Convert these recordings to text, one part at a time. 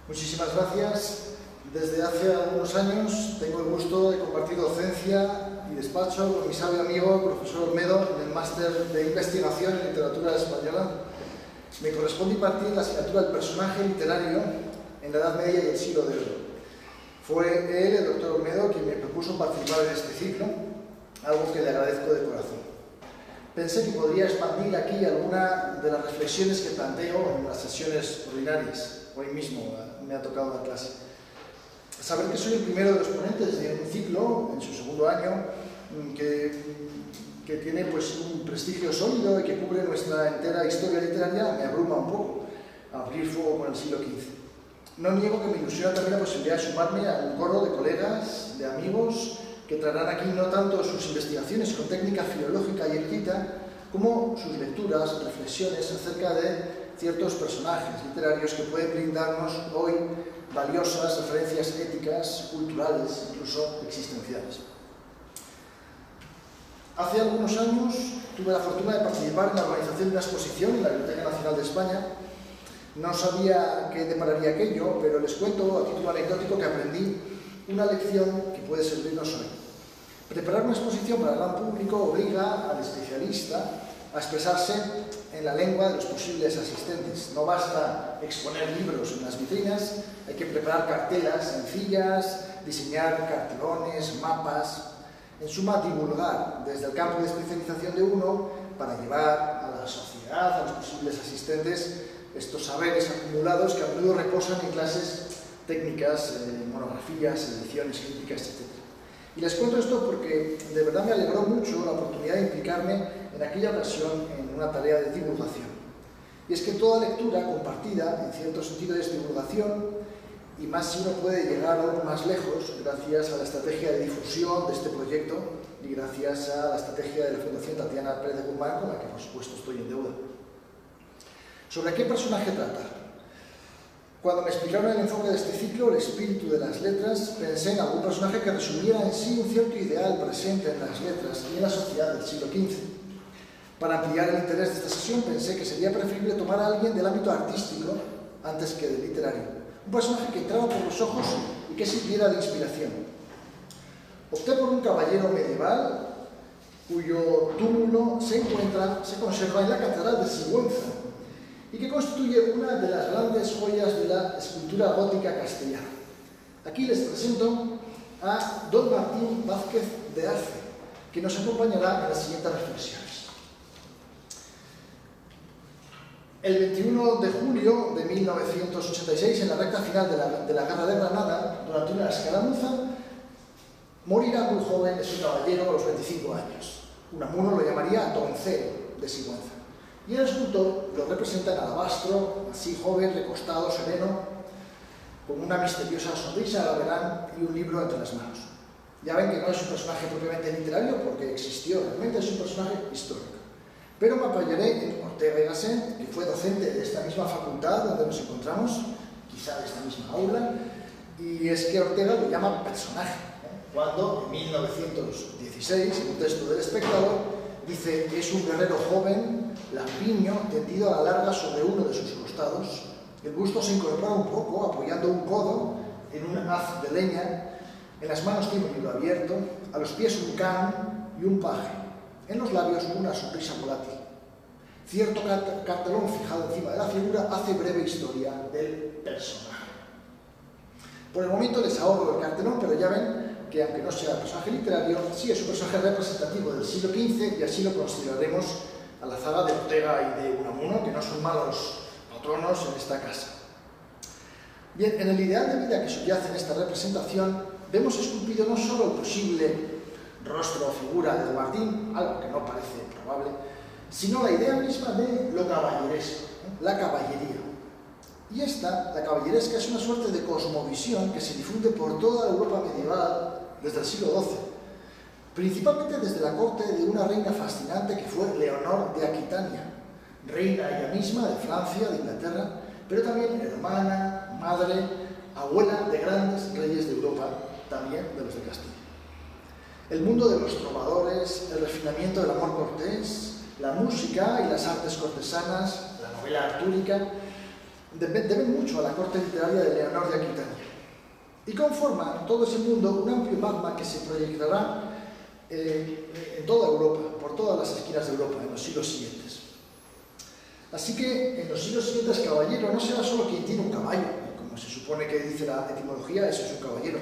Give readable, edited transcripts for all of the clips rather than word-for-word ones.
Muchísimas gracias. Desde hace algunos años tengo el gusto de compartir docencia y despacho con mi sabio amigo, el profesor Olmedo, en el máster de investigación en literatura española. Me corresponde impartir la asignatura del personaje literario en la Edad Media y el siglo de oro. Fue él, el doctor Olmedo, quien me propuso participar en este ciclo, algo que le agradezco de corazón. Pensé que podría expandir aquí alguna de las reflexiones que planteo en las sesiones ordinarias. Hoy mismo me ha tocado la clase. Saber que soy el primero de los ponentes de un ciclo, en su segundo año, que tiene pues, un prestigio sólido y que cubre nuestra entera historia literaria, me abruma un poco abrir fuego con el siglo XV. No niego que me ilusiona también la posibilidad de sumarme a un coro de colegas, de amigos, que traerán aquí no tanto sus investigaciones con técnica filológica y erudita, como sus lecturas, reflexiones acerca de ciertos personajes literarios que pueden brindarnos hoy valiosas referencias éticas, culturales, incluso existenciales. Hace algunos años tuve la fortuna de participar en la organización de una exposición en la Biblioteca Nacional de España. No sabía qué depararía aquello, pero les cuento a título anecdótico que aprendí una lección que puede servirnos hoy. Preparar una exposición para el gran público obliga al especialista a expresarse en la lengua de los posibles asistentes. No basta exponer libros en las vitrinas, hay que preparar cartelas sencillas, diseñar cartelones, mapas, en suma divulgar desde el campo de especialización de uno para llevar a la sociedad, a los posibles asistentes, estos saberes acumulados que a menudo reposan en clases técnicas, monografías, ediciones críticas, etc. Y les cuento esto porque de verdad me alegró mucho la oportunidad de implicarme en aquella ocasión en una tarea de divulgación. Y es que toda lectura compartida, en cierto sentido, es divulgación, y más si uno puede llegar aún más lejos gracias a la estrategia de difusión de este proyecto y gracias a la estrategia de la Fundación Tatiana Pérez de Guzmán, con la que por supuesto estoy en deuda. ¿Sobre qué personaje trata? Cuando me explicaron el enfoque de este ciclo, el espíritu de las letras, pensé en algún personaje que resumiera en sí un cierto ideal presente en las letras y en la sociedad del siglo XV. Para ampliar el interés de esta sesión, pensé que sería preferible tomar a alguien del ámbito artístico antes que del literario. Un personaje que entraba por los ojos y que sirviera de inspiración. Opté por un caballero medieval cuyo túmulo se conserva en la Catedral de Sigüenza y que constituye una de las grandes joyas de la escultura gótica castellana. Aquí les presento a don Martín Vázquez de Arce, que nos acompañará en las siguientes reflexiones. El 21 de julio de 1986, en la recta final de la Guerra de Granada, durante una escaramuza, morirá muy joven ese caballero a los 25 años. Unamuno lo llamaría doncel de Sigüenza. Y el escultor lo representa en alabastro, así joven, recostado, sereno, con una misteriosa sonrisa, la verán, y un libro entre las manos. Ya ven que no es un personaje propiamente literario, porque existió, realmente es un personaje histórico. Pero me apoyaré en Ortega y Gasset, que fue docente de esta misma facultad donde nos encontramos, quizá de esta misma aula, y es que Ortega lo llama personaje, cuando en 1916, en un texto del Espectador, dice que es un guerrero joven, lampiño, tendido a la larga sobre uno de sus costados. El busto se incorpora un poco, apoyando un codo en un haz de leña, en las manos tiene un libro abierto, a los pies un can y un paje. En los labios una sonrisa volátil. Cierto cartelón fijado encima de la figura hace breve historia del personaje. Por el momento les ahorro el cartelón, pero ya ven que aunque no sea personaje literario, sí es un personaje representativo del siglo XV y así lo consideraremos a la zaga de Ortega y de Unamuno, que no son malos patronos en esta casa. Bien, en el ideal de vida que subyace en esta representación, vemos esculpido no solo el posible rostro o figura de Don Martín, algo que no parece probable, sino la idea misma de lo caballeresco, la caballería. Y esta, la caballeresca, es una suerte de cosmovisión que se difunde por toda la Europa medieval desde el siglo XII, principalmente desde la corte de una reina fascinante que fue Leonor de Aquitania, reina ella misma de Francia, de Inglaterra, pero también hermana, madre, abuela de grandes reyes de Europa, también de los de Castilla. El mundo de los trovadores, el refinamiento del amor cortés, la música y las artes cortesanas, la novela artúrica, deben mucho a la corte literaria de Leonor de Aquitania y conforman todo ese mundo un amplio magma que se proyectará en toda Europa, por todas las esquinas de Europa, en los siglos siguientes. Así que en los siglos siguientes, caballero no será solo quien tiene un caballo, como se supone que dice la etimología, eso es un caballero.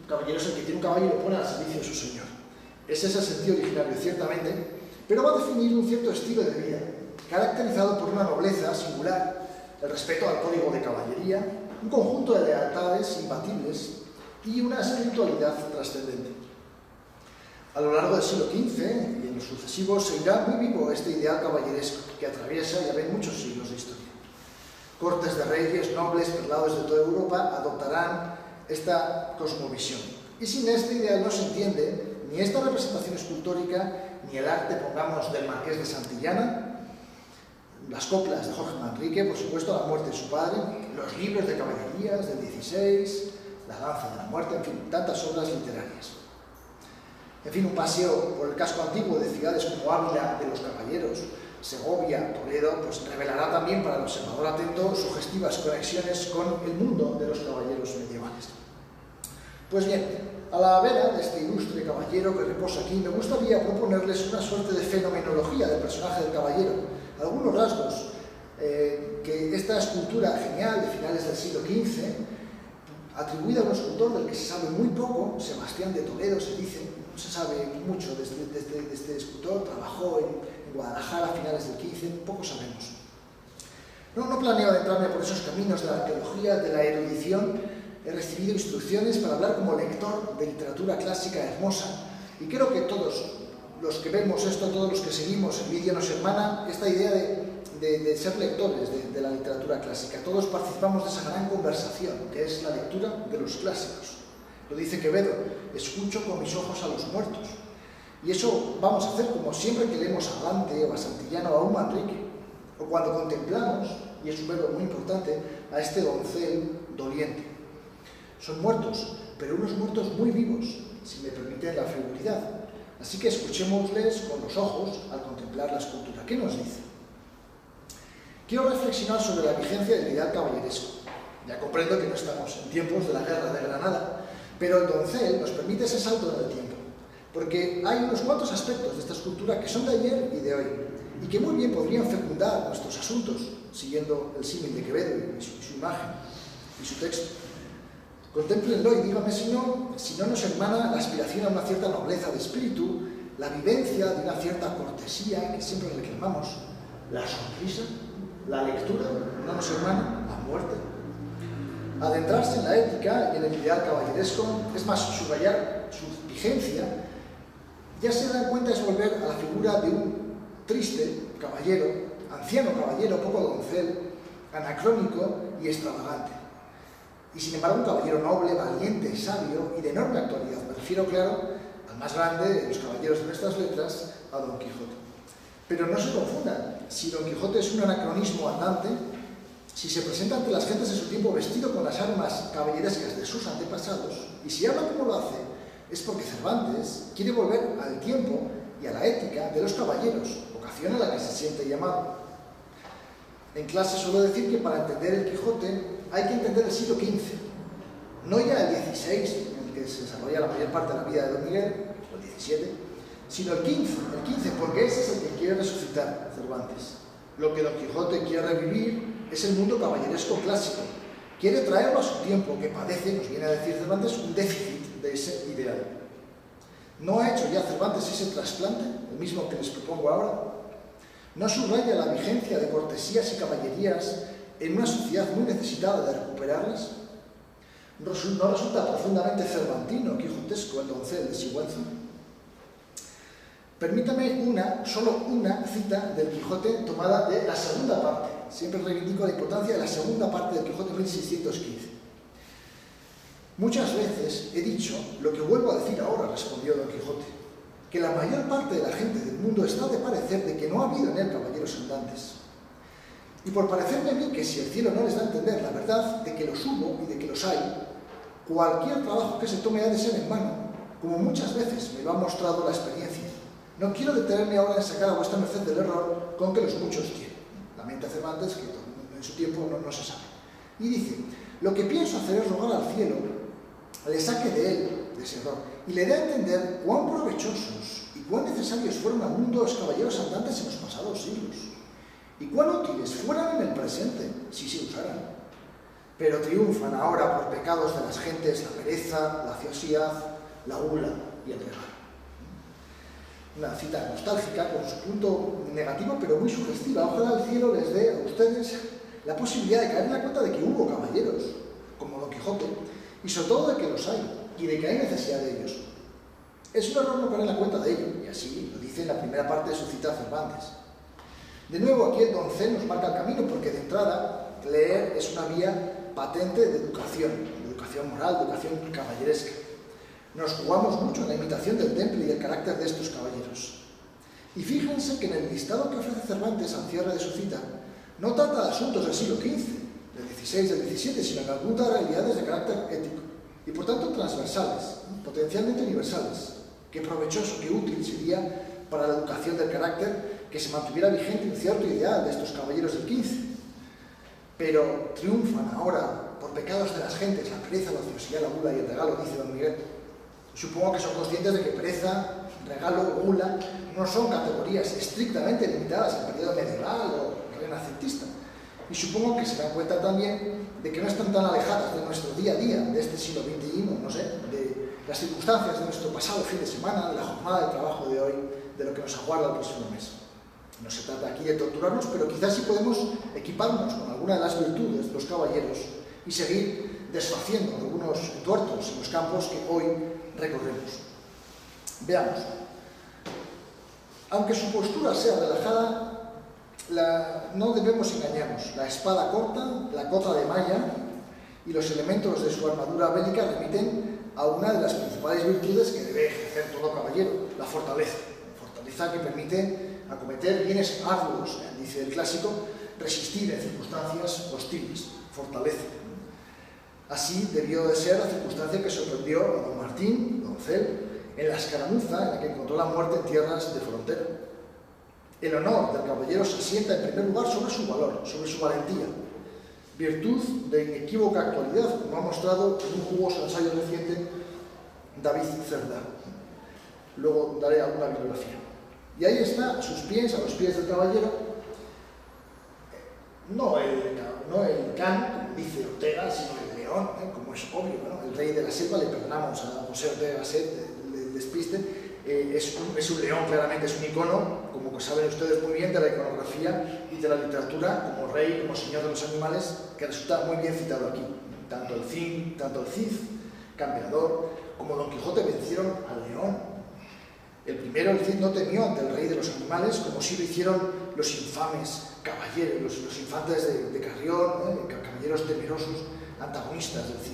Un caballero es el que tiene un caballo y lo pone al servicio de su señor. Ese es el sentido originario, ciertamente, pero va a definir un cierto estilo de vida, caracterizado por una nobleza singular, el respeto al código de caballería, un conjunto de lealtades imbatibles y una espiritualidad trascendente. A lo largo del siglo XV y en los sucesivos seguirá muy vivo este ideal caballeresco que atraviesa, ya ven, muchos siglos de historia. Cortes de reyes, nobles, prelados de toda Europa adoptarán esta cosmovisión. Y sin este ideal no se entiende ni esta representación escultórica, ni el arte, pongamos, del Marqués de Santillana, las coplas de Jorge Manrique, por supuesto, la muerte de su padre, los libros de caballerías del XVI, la danza de la muerte, en fin, tantas obras literarias. En fin, un paseo por el casco antiguo de ciudades como Ávila de los Caballeros, Segovia, Toledo, pues revelará también para el observador atento sugestivas conexiones con el mundo de los caballeros medievales. Pues bien, a la vera de este ilustre caballero que reposa aquí, me gustaría proponerles una suerte de fenomenología del personaje del caballero, algunos rasgos que esta escultura genial de finales del siglo XV, atribuida a un escultor del que se sabe muy poco, Sebastián de Toledo se dice, no se sabe mucho de este escultor, trabajó en Guadalajara a finales del XV, poco sabemos. No planeo adentrarme por esos caminos de la arqueología, de la erudición. He recibido instrucciones para hablar como lector de literatura clásica hermosa y creo que todos los que vemos esto, todos los que seguimos el vídeo nos hermana esta idea de ser lectores de la literatura clásica. Todos participamos de esa gran conversación que es la lectura de los clásicos. Lo dice Quevedo, escucho con mis ojos a los muertos. Y eso vamos a hacer como siempre que leemos a Dante o a Santillana o a un Manrique, o cuando contemplamos, y es un verbo muy importante, a este doncel doliente. Son muertos, pero unos muertos muy vivos, si me permiten la frivolidad. Así que escuchémosles con los ojos al contemplar la escultura. ¿Qué nos dice? Quiero reflexionar sobre la vigencia del ideal caballeresco. Ya comprendo que no estamos en tiempos de la Guerra de Granada, pero el doncel nos permite ese salto en el tiempo, porque hay unos cuantos aspectos de esta escultura que son de ayer y de hoy, y que muy bien podrían fecundar nuestros asuntos, siguiendo el símil de Quevedo y su imagen y su texto. Contémplenlo y díganme si no nos hermana la aspiración a una cierta nobleza de espíritu, la vivencia de una cierta cortesía que siempre reclamamos, la sonrisa, la lectura, no nos hermana la muerte. Adentrarse en la ética y en el ideal caballeresco, es más, subrayar su vigencia, ya se dan cuenta es volver a la figura de un triste caballero, anciano caballero, poco doncel, anacrónico y extravagante. Y sin embargo un caballero noble, valiente, sabio y de enorme actualidad. Me refiero, claro, al más grande de los caballeros de nuestras letras, a Don Quijote. Pero no se confundan, si Don Quijote es un anacronismo andante, si se presenta ante las gentes de su tiempo vestido con las armas caballerescas de sus antepasados, y si habla como lo hace, es porque Cervantes quiere volver al tiempo y a la ética de los caballeros, vocación a la que se siente llamado. En clase suelo decir que para entender el Quijote hay que entender el siglo XV, no ya el XVI, en el que se desarrolla la mayor parte de la vida de Don Miguel, o el XVII, sino el XV, porque ese es el que quiere resucitar Cervantes. Lo que Don Quijote quiere revivir es el mundo caballeresco clásico. Quiere traerlo a su tiempo, que padece, nos viene a decir Cervantes, un déficit de ese ideal. ¿No ha hecho ya Cervantes ese trasplante, el mismo que les propongo ahora? ¿No subraya la vigencia de cortesías y caballerías en una sociedad muy necesitada de recuperarlas? ¿No resulta profundamente cervantino, quijotesco, el doncel de Sigüenza? Permítame solo una cita del Quijote tomada de la segunda parte. Siempre reivindico la importancia de la segunda parte del Quijote 1615. Muchas veces he dicho lo que vuelvo a decir ahora, respondió Don Quijote, que la mayor parte de la gente del mundo está de parecer de que no ha habido en él caballeros andantes. Y por parecerme a mí que si el cielo no les da a entender la verdad de que los hubo y de que los hay, cualquier trabajo que se tome ha de ser en vano, como muchas veces me lo ha mostrado la experiencia. No quiero detenerme ahora en sacar a vuestra merced del error con que los muchos tienen. Lamenta Cervantes que en su tiempo no se sabe. Y dice, lo que pienso hacer es rogar al cielo, le saque de él, de ese error, y le dé a entender cuán provechosos y cuán necesarios fueron al mundo los caballeros andantes en los pasados siglos, y cuán útiles fueran en el presente, si se usaran. Pero triunfan ahora por pecados de las gentes la pereza, la ociosidad, la gula y el regalo. Una cita nostálgica con su punto negativo, pero muy sugestiva. Ojalá el cielo les dé a ustedes la posibilidad de caer en la cuenta de que hubo caballeros, como Don Quijote, y sobre todo de que los hay, y de que hay necesidad de ellos. Es un error no caer en la cuenta de ello, y así lo dice en la primera parte de su cita a Cervantes. De nuevo, aquí el doncel nos marca el camino, porque de entrada, leer es una vía patente de educación moral, de educación caballeresca. Nos jugamos mucho en la imitación del temple y del carácter de estos caballeros. Y fíjense que en el listado que ofrece Cervantes al cierre de su cita, no trata de asuntos del siglo XV, del XVI, del XVII, sino que apunta a realidades de carácter ético, y por tanto transversales, potencialmente universales. Qué provechoso, qué útil sería para la educación del carácter que se mantuviera vigente un cierto ideal de estos caballeros del XV. Pero triunfan ahora por pecados de las gentes, la pereza, la ociosidad, la gula y el regalo, dice don Miguel. Supongo que son conscientes de que pereza, regalo, gula no son categorías estrictamente limitadas al periodo medieval o renacentista. Y supongo que se dan cuenta también de que no están tan alejadas de nuestro día a día, de este siglo XXI, no sé, de las circunstancias de nuestro pasado fin de semana, de la jornada de trabajo de hoy, de lo que nos aguarda el próximo mes. No se trata aquí de torturarnos, pero quizás sí podemos equiparnos con alguna de las virtudes de los caballeros y seguir desfaciendo algunos tuertos en los campos que hoy recorremos. Veamos. Aunque su postura sea relajada, no debemos engañarnos. La espada corta, la cota de malla y los elementos de su armadura bélica remiten a una de las principales virtudes que debe ejercer todo caballero, la fortaleza. Fortaleza que permite acometer bienes arduos, dice el clásico, resistir en circunstancias hostiles. Fortaleza. Así debió de ser la circunstancia que sorprendió a don Martín, doncel, en la escaramuza en la que encontró la muerte en tierras de frontera. El honor del caballero se asienta en primer lugar sobre su valor, sobre su valentía, virtud de inequívoca actualidad, como ha mostrado en un jugoso ensayo reciente David Cerdá. Luego daré alguna bibliografía. Y ahí está, a sus pies, a los pies del caballero, no el can, como dice Ortega, sino el león, como es obvio, ¿no? El rey de la selva, le perdonamos a José Ortega Gasset el despiste, es un león, claramente es un icono, como saben ustedes muy bien, de la iconografía y de la literatura, como rey, como señor de los animales, que resulta muy bien citado aquí. Tanto el Cid, campeador, como Don Quijote vencieron al león. El primero, el Cid, no temió ante el rey de los animales, como sí lo hicieron los infames caballeros, los infantes de Carrión, caballeros temerosos, antagonistas del Cid.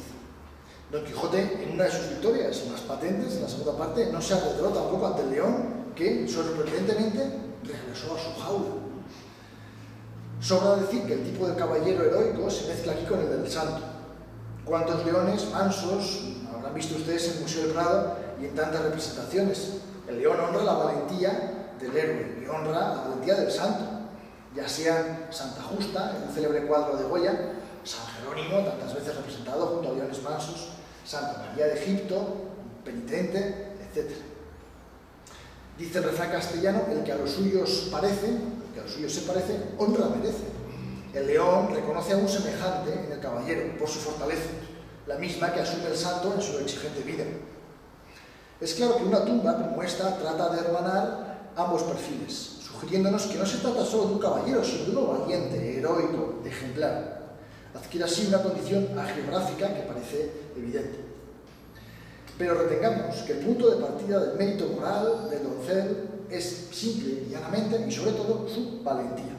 Don Quijote, en una de sus victorias más patentes, en la segunda parte, no se arredraó tampoco ante el león, que sorprendentemente regresó a su jaula. Sobra decir que el tipo de caballero heroico se mezcla aquí con el del santo. ¿Cuántos leones mansos habrán visto ustedes en el Museo del Prado y en tantas representaciones? El león honra la valentía del héroe y honra la valentía del santo, ya sea Santa Justa, en un célebre cuadro de Goya, San Jerónimo, tantas veces representado junto a leones mansos, Santa María de Egipto, penitente, etc. Dice el refrán castellano, el que a los suyos se parece, honra merece. El león reconoce a un semejante en el caballero por su fortaleza, la misma que asume el santo en su exigente vida. Es claro que una tumba como esta trata de hermanar ambos perfiles, sugiriéndonos que no se trata solo de un caballero, sino de uno valiente, heroico, ejemplar. Adquiere así una condición agiográfica que parece evidente. Pero retengamos que el punto de partida del mérito moral del doncel es simple y llanamente, y sobre todo, su valentía.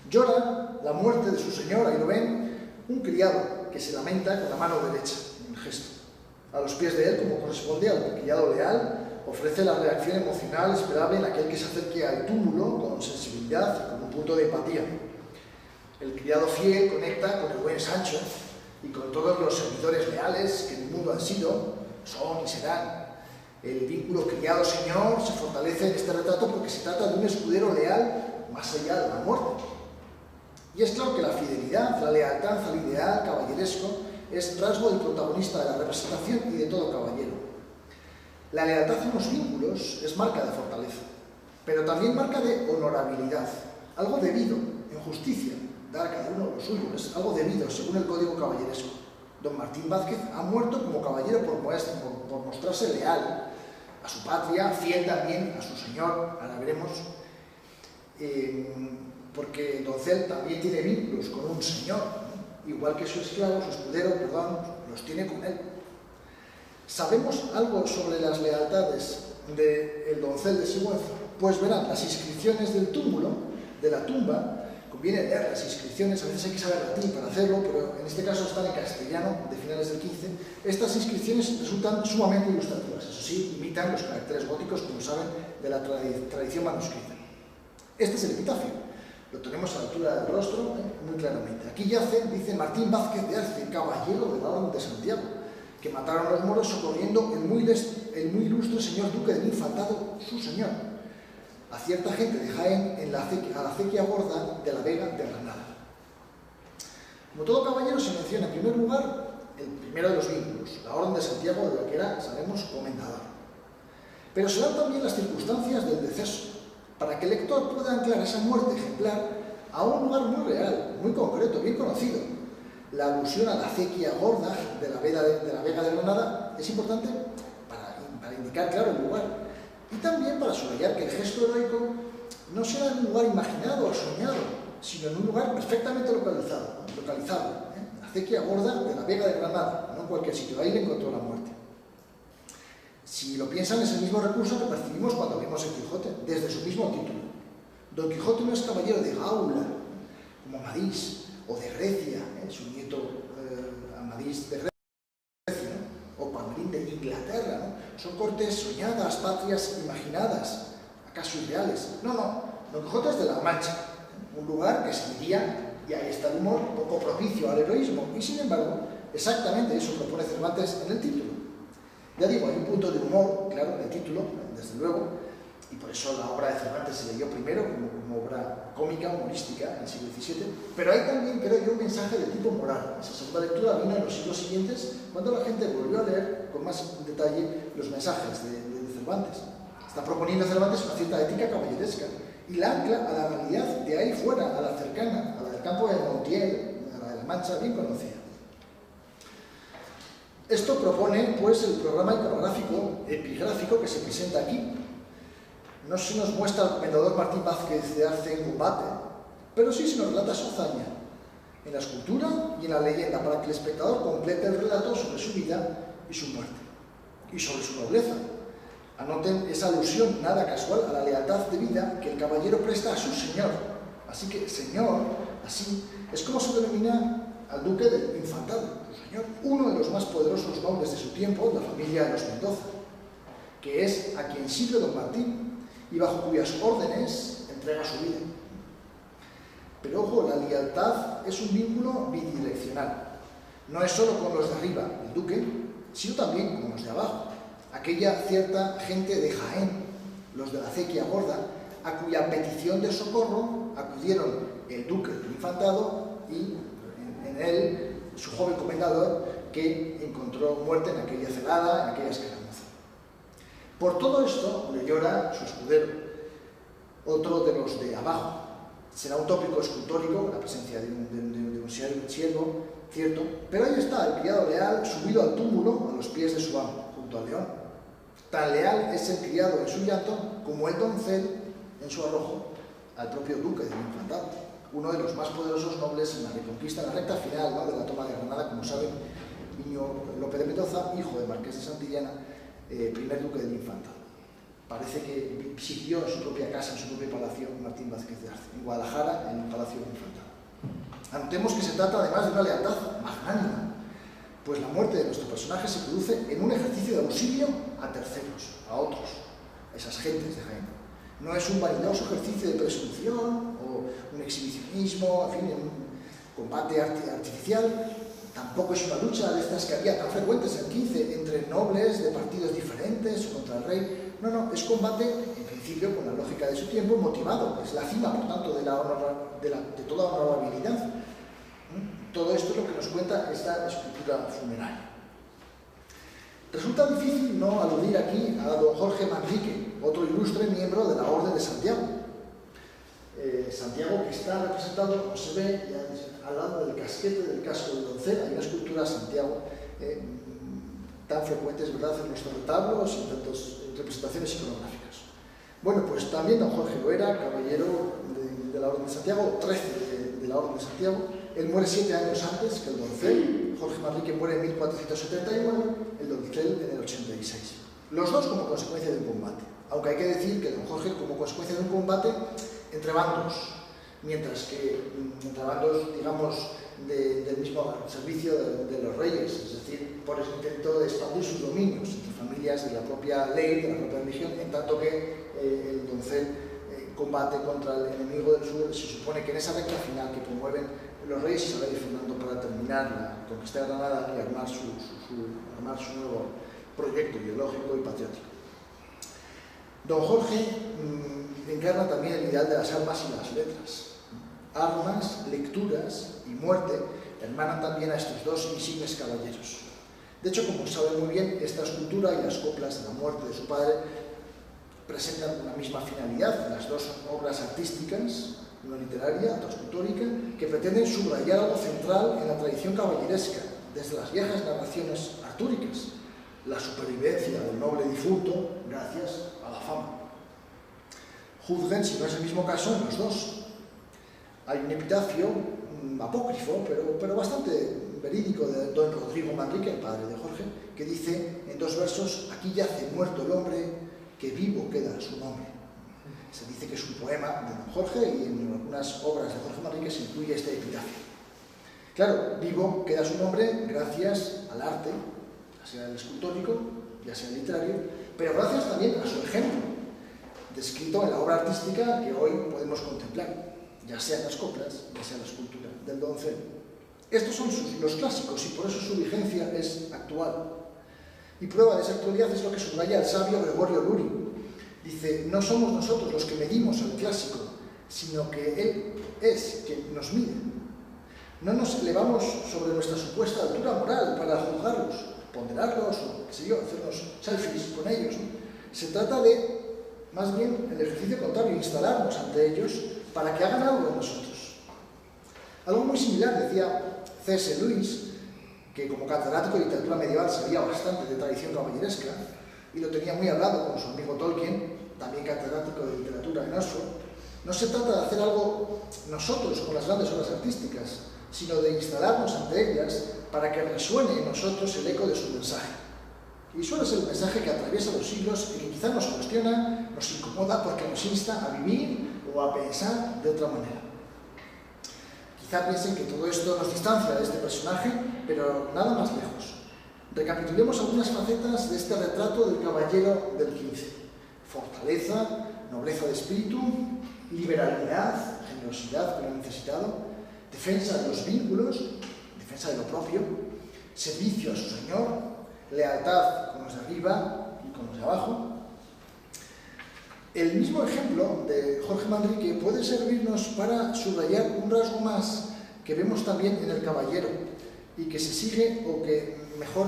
Llora la muerte de su señor, ahí lo ven, un criado que se lamenta con la mano derecha, en gesto. A los pies de él, como corresponde al criado leal, ofrece la reacción emocional esperable en aquel que se acerque al túmulo con sensibilidad y con un punto de empatía. El criado fiel conecta con el buen Sancho y con todos los servidores leales que en el mundo han sido, son y serán. El vínculo criado-señor se fortalece en este retrato porque se trata de un escudero leal más allá de la muerte. Y es claro que la fidelidad, la lealtad al ideal caballeresco es rasgo del protagonista de la representación y de todo caballero. La lealtad a unos vínculos es marca de fortaleza, pero también marca de honorabilidad, algo debido, en justicia, dar a cada uno lo suyo, es algo debido según el código caballeresco. Don Martín Vázquez ha muerto como caballero por mostrarse leal a su patria, fiel también a su señor, ahora veremos, porque Doncel también tiene vínculos con un señor, igual que su esclavo, su escudero, perdón, los tiene con él. ¿Sabemos algo sobre las lealtades del Doncel de Sigüenza? Pues verán, las inscripciones del túmulo, de la tumba, conviene leer las inscripciones, a veces hay que saber latín para hacerlo, pero en este caso están en castellano, de finales del XV. Estas inscripciones resultan sumamente ilustrativas, eso sí, imitan los caracteres góticos, como saben, de la tradición manuscrita. Este es el epitafio, lo tenemos a la altura del rostro, muy claramente. Aquí yace, dice Martín Vázquez de Arce, caballero de la Orden de Santiago, que mataron a los moros socorriendo el muy ilustre señor duque del Infantado, su señor, a cierta gente de Jaén a la acequia gorda de la Vega de Granada. Como todo caballero se menciona en primer lugar el primero de los vínculos, la Orden de Santiago, de la que era, sabemos, comendador. Pero se dan también las circunstancias del deceso, para que el lector pueda anclar esa muerte ejemplar a un lugar muy real, muy concreto, bien conocido. La alusión a la acequia gorda de la Vega de Granada es importante para indicar claro el lugar. Y también para subrayar que el gesto heroico no será en un lugar imaginado o soñado, sino en un lugar perfectamente localizado. La acequia gorda de la Vega de Granada, no en cualquier sitio, ahí le encontró la muerte. Si lo piensan, es el mismo recurso que percibimos cuando vemos el Quijote, desde su mismo título. Don Quijote no es caballero de Gaula, como Amadís, o de Grecia, su nieto Amadís de Grecia, o Palmerín de Inglaterra, ¿no? Son cortes soñadas, patrias imaginadas, acaso irreales. No, Don Quijote es de La Mancha, un lugar que se diría, y ahí está el humor, poco propicio al heroísmo, y sin embargo, exactamente eso propone Cervantes en el título. Ya digo, hay un punto de humor, claro, en el título, desde luego, y por eso la obra de Cervantes se leyó primero como obra cómica, humorística, en el siglo XVII, pero hay también, creo yo, un mensaje de tipo moral. Esa segunda lectura vino en los siglos siguientes, cuando la gente volvió a leer con más detalle los mensajes de Cervantes. Está proponiendo Cervantes una cierta ética caballeresca, y la ancla a la realidad de ahí fuera, a la cercana, a la del campo de Montiel, a la de La Mancha, bien conocida. Esto propone, pues, el programa iconográfico, epigráfico que se presenta aquí. No se nos muestra al comendador Martín Vázquez de Arce en combate, pero sí se nos relata su hazaña, en la escultura y en la leyenda, para que el espectador complete el relato sobre su vida y su muerte, y sobre su nobleza. Anoten esa alusión nada casual a la lealtad de vida que el caballero presta a su señor. Así que señor, así, es como se denomina al duque del Infantado, su señor, uno de los más poderosos nobles de su tiempo, la familia de los Mendoza, que es a quien sirve don Martín y bajo cuyas órdenes entrega su vida. Pero ojo, la lealtad es un vínculo bidireccional. No es solo con los de arriba, el duque, sino también con los de abajo. Aquella cierta gente de Jaén, los de la acequia gorda, a cuya petición de socorro acudieron el duque del Infantado y en él su joven comendador que encontró muerte en aquella celada, en aquella escaramuza. Por todo esto le llora su escudero, otro de los de abajo. Será un tópico escultórico, la presencia de un siervo, cierto, pero ahí está el criado leal subido al túmulo a los pies de su amo, junto al león. Tan leal es el criado en su llanto como el doncel en su arrojo al propio duque del Infantado, uno de los más poderosos nobles en la Reconquista, en la recta final, ¿no?, de la toma de Granada, como saben, Niño López de Mendoza, hijo de Marqués de Santillana, primer duque del Infantado. Parece que siguió en su propia casa, en su propio palacio, Martín Vázquez de Arce, en Guadalajara, en el Palacio del Infantado. Anotemos que se trata además de una lealtad magnánima, pues la muerte de nuestro personaje se produce en un ejercicio de auxilio a terceros, a otros, a esas gentes de Jaén. No es un vanidoso ejercicio de presunción o un exhibicionismo, en fin, un combate artificial. Tampoco es una lucha de estas que había tan frecuentes en el XV entre nobles de partidos diferentes contra el rey. No, es combate, en principio, con la lógica de su tiempo, motivado. Es la cima, por tanto, de la de toda honorabilidad. Todo esto es lo que nos cuenta esta escultura funeraria. Resulta difícil no aludir aquí a don Jorge Manrique, otro ilustre miembro de la Orden de Santiago. Santiago, que está representado, como se ve, ya al lado del casquete del casco del doncel. Hay una escultura de Santiago tan frecuentes, ¿verdad?, en nuestros retablos y en tantas representaciones iconográficas. Bueno, pues también don Jorge lo era, caballero de la Orden de Santiago, 13 de la Orden de Santiago. Él muere 7 años antes que el doncel. Jorge Manrique muere en 1479, el doncel en el 86. Los dos como consecuencia de un combate. Aunque hay que decir que don Jorge como consecuencia de un combate entre bandos, mientras que entre bandos, digamos, del mismo servicio de los reyes, es decir, por el intento de expandir sus dominios entre familias de la propia ley, de la propia religión, en tanto que el doncel combate contra el enemigo del sur. Se supone que en esa recta final que promueven los reyes Isabel y Fernando para terminar la conquista de Granada y armar su nuevo proyecto ideológico y patriótico. Don Jorge encarna también el ideal de las armas y las letras. Armas, lecturas y muerte hermanan también a estos dos insignes caballeros. De hecho, como saben muy bien, esta escultura y las coplas de la muerte de su padre presentan una misma finalidad. Las dos son obras artísticas, una literaria, otra escultórica, que pretenden subrayar algo central en la tradición caballeresca, desde las viejas narraciones artúricas, la supervivencia del noble difunto gracias a la fama. Juzguen si no es el mismo caso en los dos. Hay un epitafio apócrifo, pero bastante verídico, de don Rodrigo Manrique, el padre de Jorge, que dice en 2 versos: aquí yace muerto el hombre, que vivo queda su nombre. Se dice que es un poema de don Jorge y en algunas obras de Jorge Manrique se incluye este epitafio. Claro, vivo queda su nombre gracias al arte, ya sea el escultórico, ya sea el literario, pero gracias también a su ejemplo, descrito en la obra artística que hoy podemos contemplar, ya sea en las coplas, ya sea en la escultura del doncel. Estos son los clásicos y por eso su vigencia es actual. Y prueba de esa actualidad es lo que subraya el sabio Gregorio Luri. Dice: no somos nosotros los que medimos al clásico, sino que él es quien nos mide. No nos elevamos sobre nuestra supuesta altura moral para juzgarlos, ponderarlos o, qué sé yo, hacernos selfies con ellos, ¿no? Se trata de, más bien, el ejercicio contrario, instalarnos ante ellos para que hagan algo de nosotros. Algo muy similar decía C.S. Lewis, que como catedrático de literatura medieval sabía bastante de tradición caballeresca y lo tenía muy hablado con su amigo Tolkien, también catedrático de literatura en Oxford. No se trata de hacer algo nosotros con las grandes obras artísticas, sino de instalarnos ante ellas para que resuene en nosotros el eco de su mensaje. Y suele ser el mensaje que atraviesa los siglos y que quizá nos cuestiona, nos incomoda porque nos insta a vivir o a pensar de otra manera. Quizá piensen que todo esto nos distancia de este personaje, pero nada más lejos. Recapitulemos algunas facetas de este retrato del caballero del XV. Fortaleza, nobleza de espíritu, liberalidad, generosidad con el necesitado, defensa de los vínculos, defensa de lo propio, servicio a su señor, lealtad con los de arriba y con los de abajo. El mismo ejemplo de Jorge Manrique puede servirnos para subrayar un rasgo más que vemos también en el caballero y que se sigue o que mejor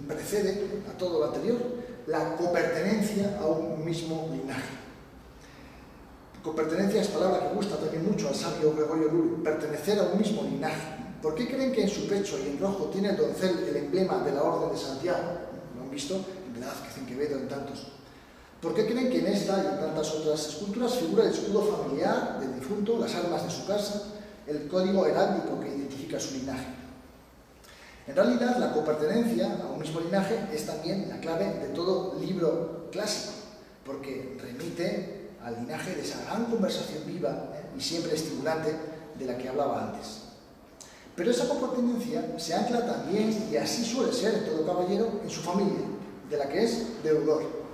precede a todo lo anterior: la copertenencia a un mismo linaje. Copertenencia es palabra que gusta también mucho al sabio Gregorio Luri, pertenecer a un mismo linaje. ¿Por qué creen que en su pecho y en rojo tiene el doncel el emblema de la Orden de Santiago? Lo han visto en Velázquez, en Quevedo, en tantos. ¿Por qué creen que en esta y en tantas otras esculturas figura el escudo familiar del difunto, las armas de su casa, el código heráldico que identifica su linaje? En realidad, la copertenencia a un mismo linaje es también la clave de todo libro clásico, porque remite al linaje de esa gran conversación viva y siempre estimulante de la que hablaba antes. Pero esa copertenencia se ancla también, y así suele ser en todo caballero, en su familia, de la que es deudor.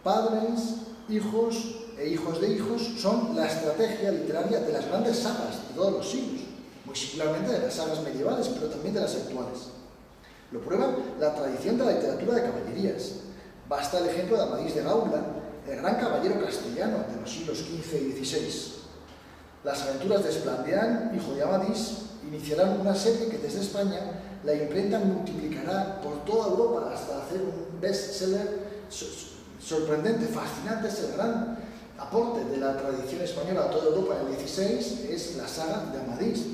Padres, hijos e hijos de hijos son la estrategia literaria de las grandes sagas de todos los siglos, muy singularmente de las sagas medievales, pero también de las actuales. Lo prueba la tradición de la literatura de caballerías. Basta el ejemplo de Amadís de Gaula, el gran caballero castellano de los siglos XV y XVI. Las aventuras de Esplandián, hijo de Amadís, iniciarán una serie que desde España la imprenta multiplicará por toda Europa hasta hacer un bestseller sorprendente, fascinante. Es el gran aporte de la tradición española a toda Europa en el 16, es la saga de Amadís.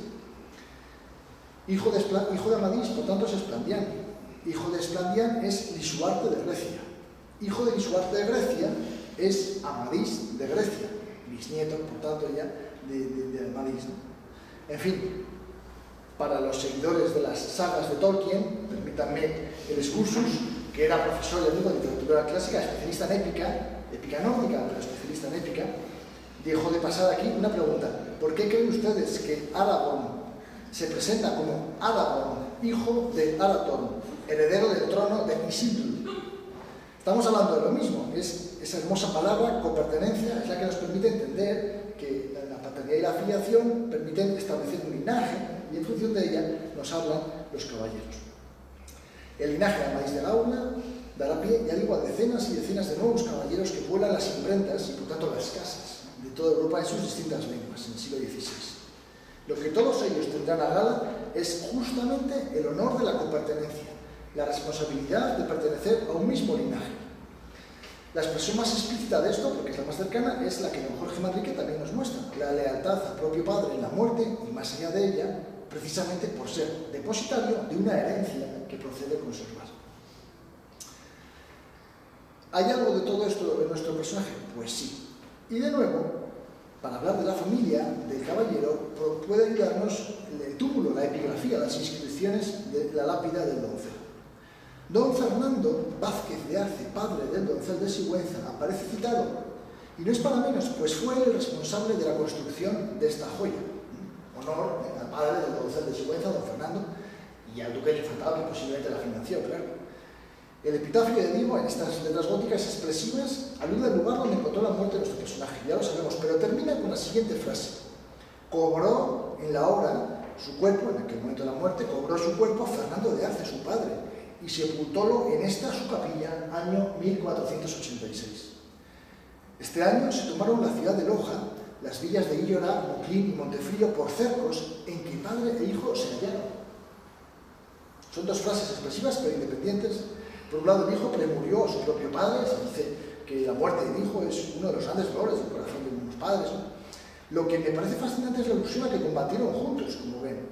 Hijo de Amadís, por tanto, es Esplandián. Hijo de Esplandián es Lisuarte de Grecia. Hijo de Lisuarte de Grecia es Amadís de Grecia, bisnieto, por tanto, ya de Amadís, ¿no? En fin, para los seguidores de las sagas de Tolkien, permítanme el excursus, que era profesor y amigo de literatura clásica, especialista en épica nórdica, pero especialista en épica, dejo de pasar aquí una pregunta. ¿Por qué creen ustedes que Aragorn se presenta como Aragorn, hijo de Arathorn, heredero del trono de Isildur? Estamos hablando de lo mismo. Esa hermosa palabra, copertenencia, es la que nos permite entender que la paternidad y la filiación permiten establecer un linaje, y en función de ella nos hablan los caballeros. El linaje de Amadís de Gaula dará pie, ya digo, a decenas y decenas de nuevos caballeros que pueblan las imprentas y, por tanto, las casas de toda Europa en sus distintas lenguas en el siglo XVI. Lo que todos ellos tendrán a gala es justamente el honor de la copertenencia, la responsabilidad de pertenecer a un mismo linaje. La expresión más explícita de esto, porque es la más cercana, es la que don Jorge Manrique también nos muestra: la lealtad al propio padre en la muerte y más allá de ella, precisamente por ser depositario de una herencia que procede conservar. ¿Hay algo de todo esto en nuestro personaje? Pues sí. Y de nuevo, para hablar de la familia del caballero, puede ayudarnos el túmulo, la epigrafía, las inscripciones de la lápida del doncel. Don Fernando Vázquez de Arce, padre del doncel de Sigüenza, aparece citado, y no es para menos, pues fue el responsable de la construcción de esta joya. Honor al padre del doncel de Sigüenza, don Fernando, y al duque infantado, que posiblemente la financió, claro. El epitafio de Diego, en estas letras góticas expresivas, alude al lugar donde encontró la muerte de nuestro personaje, ya lo sabemos, pero termina con la siguiente frase: cobró en la hora su cuerpo, en aquel momento de la muerte, cobró su cuerpo Fernando de Arce, su padre, y sepultólo en esta su capilla, año 1486. Este año se tomaron la ciudad de Loja, las villas de Illora, Moclín y Montefrío por cercos en que padre e hijo se hallaron. Son dos frases expresivas pero independientes. Por un lado, el hijo premurió a su propio padre. Se dice que la muerte del hijo es uno de los grandes dolores del corazón de los padres, ¿no? Lo que me parece fascinante es la ilusión a que combatieron juntos, como ven.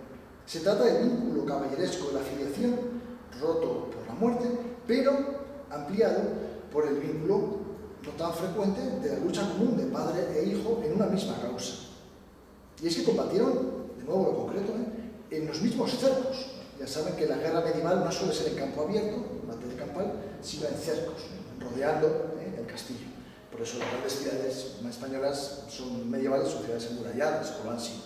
Se trata del vínculo caballeresco de la filiación, roto por la muerte, pero ampliado por el vínculo no tan frecuente de la lucha común de padre e hijo en una misma causa. Y es que combatieron, de nuevo lo concreto, en los mismos cercos. Ya saben que la guerra medieval no suele ser en campo abierto, en batalla campal, sino en cercos, rodeando el castillo. Por eso las grandes ciudades españolas son medievales, son ciudades amuralladas, o lo han sido.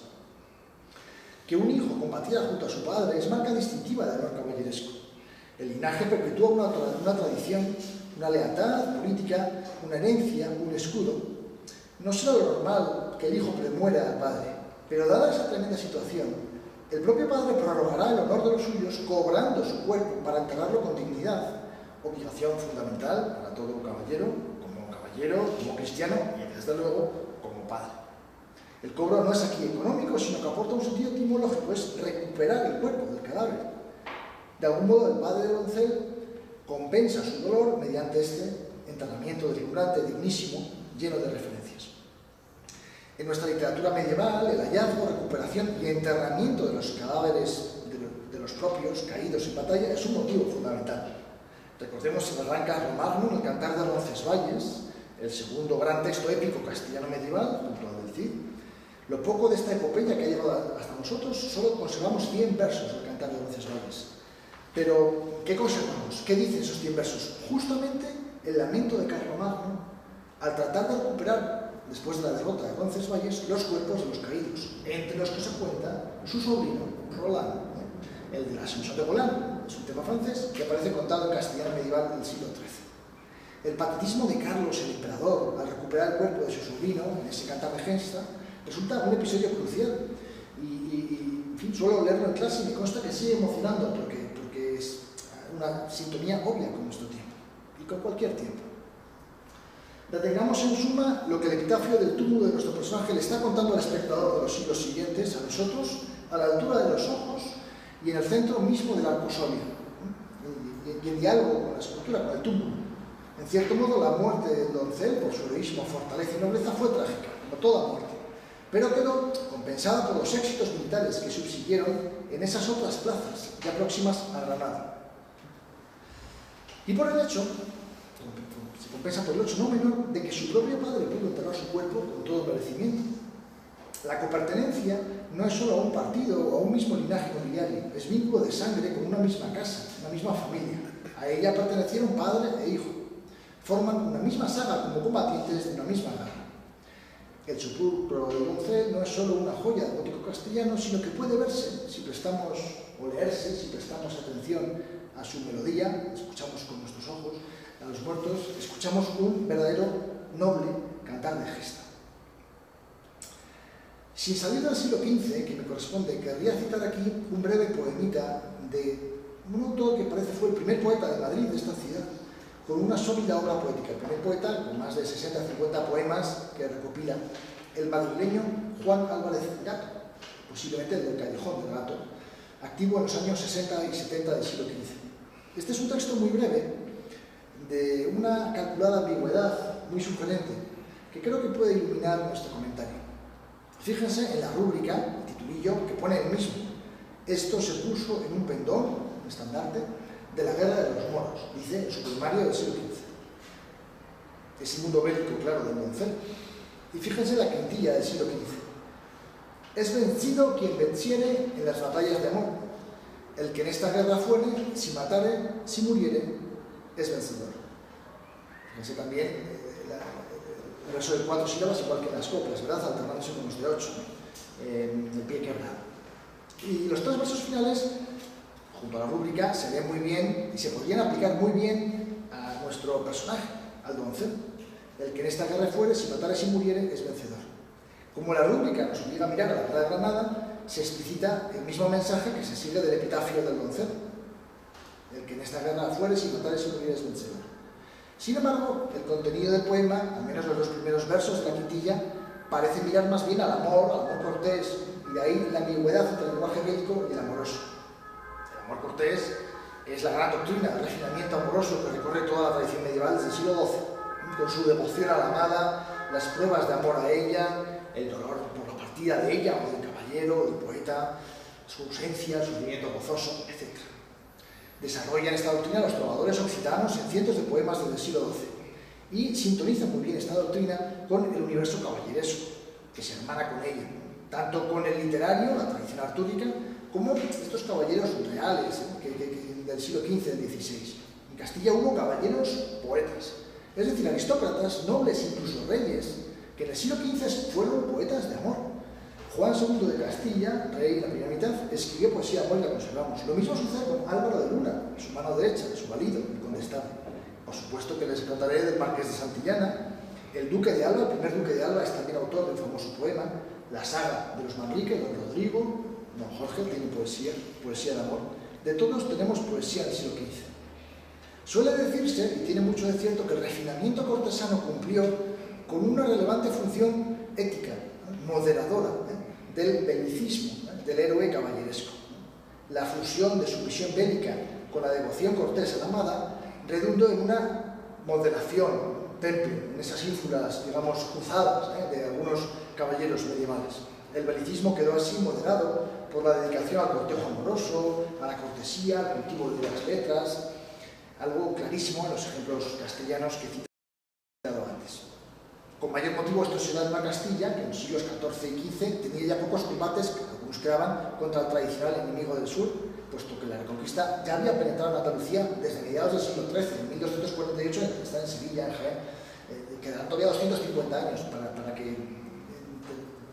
Que un hijo combatiera junto a su padre es marca distintiva del honor caballeresco. El linaje perpetúa una tradición, una lealtad política, una herencia, un escudo. No será lo normal que el hijo premuera al padre, pero dada esa tremenda situación, el propio padre prorrogará el honor de los suyos cobrando su cuerpo para enterrarlo con dignidad, obligación fundamental para todo caballero, como cristiano y desde luego como padre. El cobro no es aquí económico, sino que aporta un sentido etimológico, es recuperar el cuerpo del cadáver. De algún modo, el padre de doncel compensa su dolor mediante este enterramiento deslumbrante, dignísimo, lleno de referencias. En nuestra literatura medieval, el hallazgo, recuperación y enterramiento de los cadáveres de los propios caídos en batalla es un motivo fundamental. Recordemos el Carlomagno, el Cantar de Roncesvalles, el segundo gran texto épico castellano medieval, junto al del Cid. Lo poco de esta epopeya que ha llegado hasta nosotros, solo conservamos 100 versos del Cantar de Roncesvalles. Pero, ¿qué conservamos? ¿Qué dicen esos 100 versos? Justamente el lamento de Carlomagno al tratar de recuperar, después de la derrota de Roncesvalles, los cuerpos de los caídos, entre los que se cuenta su sobrino, Roland, el de la Ascensión de Golan, es un tema francés que aparece contado en castellano medieval del siglo XIII. El patetismo de Carlos el emperador al recuperar el cuerpo de su sobrino, en ese Cantar de Gesta, resulta un episodio crucial. En fin, suelo leerlo en clase y me consta que sigue emocionando porque es una sintonía obvia con nuestro tiempo y con cualquier tiempo. Retengamos en suma lo que el epitafio del túmulo de nuestro personaje le está contando al espectador de los siglos siguientes, a nosotros, a la altura de los ojos y en el centro mismo del arco sólido, y en diálogo con la escultura, con el túmulo. En cierto modo, la muerte del doncel, por su heroísmo, fortaleza y nobleza, fue trágica, como toda muerte, pero quedó compensada por los éxitos militares que subsiguieron en esas otras plazas ya próximas a Granada. Y por el hecho, se compensa por el hecho no menor de que su propio padre pudo enterrar su cuerpo con todo merecimiento. La copertenencia no es solo a un partido o a un mismo linaje nobiliario, es vínculo de sangre con una misma casa, una misma familia. A ella pertenecieron padre e hijo. Forman una misma saga como combatientes de una misma guerra. El sepulcro del doncel no es solo una joya del gótico castellano, sino que puede verse si prestamos, o leerse si prestamos atención a su melodía, escuchamos con nuestros ojos a los muertos, escuchamos un verdadero noble cantar de gesta. Sin salir del siglo XV, que me corresponde, querría citar aquí un breve poemita de un autor que parece fue el primer poeta de Madrid, de esta ciudad, con una sólida obra poética. El primer poeta con más de 60-50 poemas que recopila el madrileño Juan Álvarez Gato, posiblemente el del Callejón del Gato, activo en los años 60 y 70 del siglo XV. Este es un texto muy breve, de una calculada ambigüedad muy sugerente, que creo que puede iluminar nuestro comentario. Fíjense en la rúbrica, el titulillo, que pone el mismo. Esto se puso en un pendón, un estandarte, de la guerra de los moros, dice en su poemario del siglo XV. Es el mundo bélico, claro, del doncel. Y fíjense la quintilla del siglo XV. Es vencido quien venciere en las batallas de amor. El que en esta guerra fuere, si matare, si muriere, es vencedor. Fíjense también el verso de 4 sílabas, igual que en las coplas, ¿verdad? Alternándose con los de 8, el pie quebrado. Y los 3 versos finales, junto a la rúbrica, se ven muy bien y se podrían aplicar muy bien a nuestro personaje, al doncel. El que en esta guerra fuere, si matare, si muriere, es vencedor. Como la rúbrica nos obliga a mirar a la guerra de Granada, se explicita el mismo mensaje que se sigue del epitafio del doncel. El que en esta guerra fuere, si matare, si muriere, es vencedor. Sin embargo, el contenido del poema, al menos los 2 primeros versos de la quintilla, parece mirar más bien al amor cortés, y de ahí la ambigüedad entre el lenguaje bélico y el amoroso. El amor cortés es la gran doctrina del refinamiento amoroso que recorre toda la tradición medieval desde el siglo XII, con su devoción a la amada, las pruebas de amor a ella, el dolor por la partida de ella o del caballero, del poeta, su ausencia, el sufrimiento gozoso, etc. Desarrollan esta doctrina los trovadores occitanos en cientos de poemas desde el siglo XII y sintonizan muy bien esta doctrina con el universo caballeresco, que se hermana con ella, tanto con el literario, la tradición artúrica, como estos caballeros reales del siglo XV y del XVI. En Castilla hubo caballeros poetas, es decir, aristócratas, nobles, incluso reyes, que en el siglo XV fueron poetas de amor. Juan II de Castilla, rey en la primera mitad, escribió poesía de amor y la conservamos. Lo mismo sucede con Álvaro de Luna, su mano derecha, su valido, el condestable. Por supuesto que les contaré del Marqués de Santillana. El duque de Alba, el primer duque de Alba, es también autor del famoso poema. La saga de los Manrique, don Rodrigo, don Jorge, tiene poesía de amor. De todos tenemos poesía del siglo XV. Suele decirse, y tiene mucho de cierto, que el refinamiento cortesano cumplió con una relevante función ética, moderadora, del belicismo, del héroe caballeresco. La fusión de su visión bélica con la devoción cortés a la amada redundó en una moderación, temple, en esas ínfulas, digamos, cruzadas de algunos caballeros medievales. El belicismo quedó así moderado por la dedicación al cortejo amoroso, a la cortesía, al cultivo de las letras, algo clarísimo en los ejemplos castellanos que he citado antes. Con mayor motivo esto se da en una Castilla que en los siglos XIV y XV tenía ya pocos combates que algunos creaban contra el tradicional enemigo del sur, puesto que la Reconquista ya había penetrado en Andalucía desde mediados del siglo XIII, en 1248 está en Sevilla, en Jaén. Quedarán todavía 250 años para que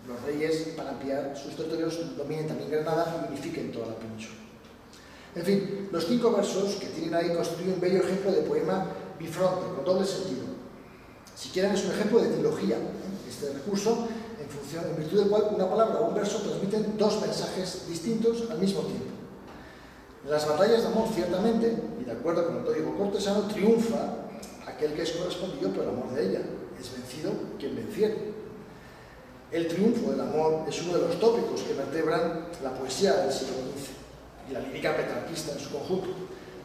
los reyes, para ampliar sus territorios, dominen también Granada y unifiquen toda la península. En fin, los 5 versos que tienen ahí constituyen un bello ejemplo de poema bifronte, con doble sentido. Si quieren, es un ejemplo de trilogía, este recurso, en virtud del cual una palabra o un verso transmiten 2 mensajes distintos al mismo tiempo. En las batallas de amor, ciertamente, y de acuerdo con el código cortesano, triunfa aquel que es correspondido por el amor de ella. es vencido quien venciere. El triunfo del amor es uno de los tópicos que vertebran la poesía del siglo XV y la lírica petrarquista en su conjunto.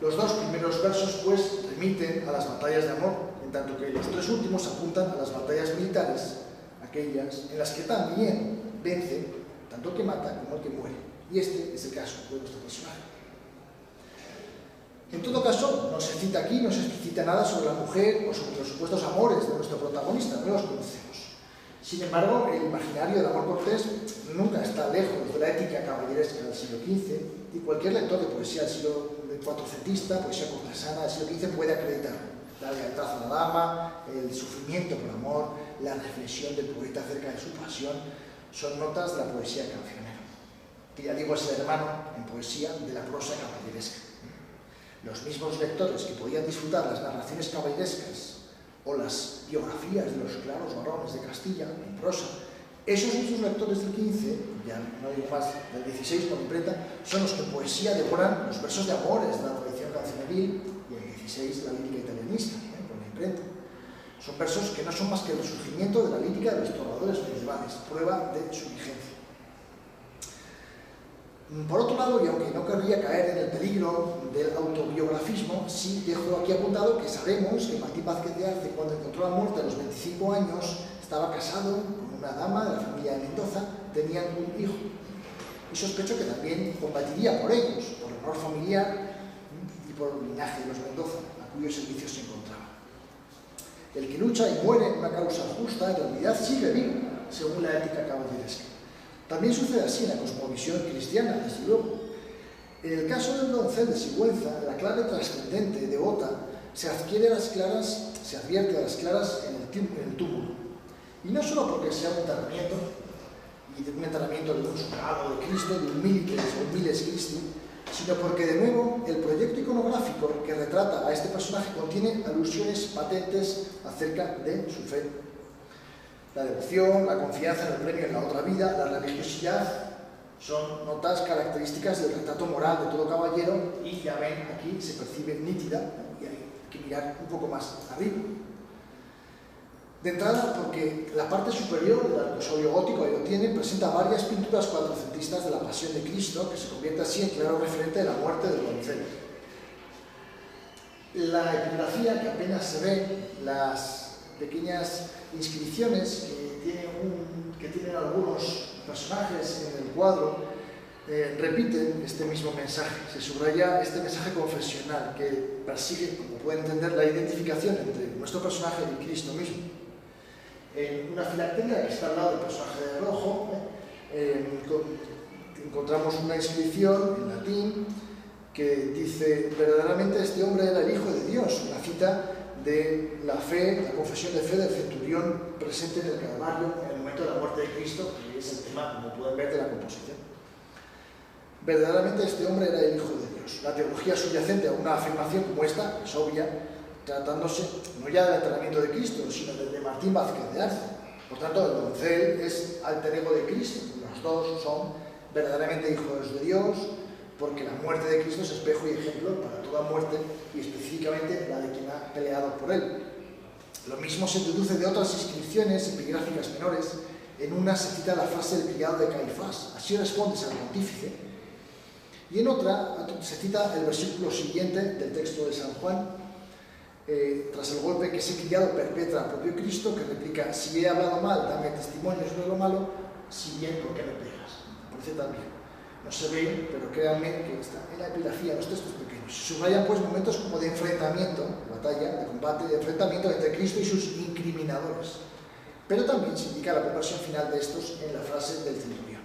Los dos primeros versos, pues, remiten a las batallas de amor, en tanto que los tres últimos apuntan a las batallas militares, aquellas en las que también vence tanto el que mata como el que muere. Y este es el caso de nuestro personaje. En todo caso, no se cita aquí, no se explicita nada sobre la mujer o sobre los supuestos amores de nuestro protagonista, no los conocemos. Sin embargo, el imaginario del amor cortés nunca está lejos de la ética caballeresca del siglo XV y cualquier lector de poesía del siglo cuatrocentista, poesía cortesana del siglo XV puede acreditarlo. La lealtad a la dama, el sufrimiento por amor, la reflexión del poeta acerca de su pasión, son notas de la poesía cancionera, que ya digo es el hermano en poesía de la prosa caballeresca. Los mismos lectores que podían disfrutar las narraciones caballerescas o las biografías de los claros varones de Castilla en prosa, esos mismos lectores del XV, ya no digo más del XVI con imprenta, son los que en poesía devoran los versos de amores de la tradición cancioneril y en el XVI la lírica italianista, con la imprenta. Son versos que no son más que el resurgimiento de la lírica de los trovadores medievales, prueba de su vigencia. Por otro lado, y aunque no querría caer en el peligro del autobiografismo, sí dejo aquí apuntado que sabemos que Martín Vázquez de Arce, cuando encontró la muerte a los 25 años, estaba casado con una dama de la familia de Mendoza, tenían un hijo. Y sospecho que también combatiría por ellos, por el honor familiar y por el linaje de los Mendoza, a cuyos servicios se encontraba. El que lucha y muere en una causa justa, en realidad sigue vivo, según la ética caballeresca. También sucede así en la cosmovisión cristiana, desde luego. En el caso del doncel de Sigüenza, la clave trascendente, devota, se advierte a las claras en el túmulo. Y no solo porque sea un enterramiento, y de un enterramiento de un consagrado de Cristo, de un miles Christi, sino porque, de nuevo, el proyecto iconográfico que retrata a este personaje contiene alusiones patentes acerca de su fe. La devoción, la confianza en el premio en la otra vida, la religiosidad, son notas características del retrato moral de todo caballero y ya ven, aquí se percibe nítida y hay que mirar un poco más arriba. De entrada, porque la parte superior del arcosolio gótico, ahí lo tienen, presenta varias pinturas cuatrocentistas de la pasión de Cristo, que se convierte así en claro referente de la muerte del doncel. La epigrafía, que apenas se ve, las pequeñas inscripciones que tienen algunos personajes en el cuadro, repiten este mismo mensaje. Se subraya este mensaje confesional que persigue, como pueden entender, la identificación entre nuestro personaje y Cristo mismo. En una filacteria que está al lado del personaje de rojo, encontramos una inscripción en latín que dice: verdaderamente este hombre era el Hijo de Dios, una cita de la fe, la confesión de fe del centurión presente en el Calvario en el momento de la muerte de Cristo, que es el tema, como pueden ver, de la composición. Verdaderamente este hombre era el Hijo de Dios. La teología subyacente a una afirmación como esta es obvia, tratándose no ya del entrenamiento de Cristo, sino del de Martín Vázquez de Arce. Por tanto, el doncel es alter ego de Cristo. Los dos son verdaderamente hijos de Dios, porque la muerte de Cristo es espejo y ejemplo para toda muerte, y específicamente la de quien ha peleado por él. Lo mismo se deduce de otras inscripciones epigráficas menores. En una se cita la frase del criado de Caifás: así respondes al pontífice. Y en otra se cita el versículo siguiente del texto de San Juan, tras el golpe que ese criado perpetra al propio Cristo, que replica: si he hablado mal, dame testimonio sobre lo malo, si bien, ¿por qué me pegas? Me parece también. No se ve, pero créanme que está en la epigrafía, los textos pequeños. Se subrayan pues momentos como de enfrentamiento, de batalla, de combate, de enfrentamiento entre Cristo y sus incriminadores. Pero también se indica la conversión final de estos en la frase del centurión.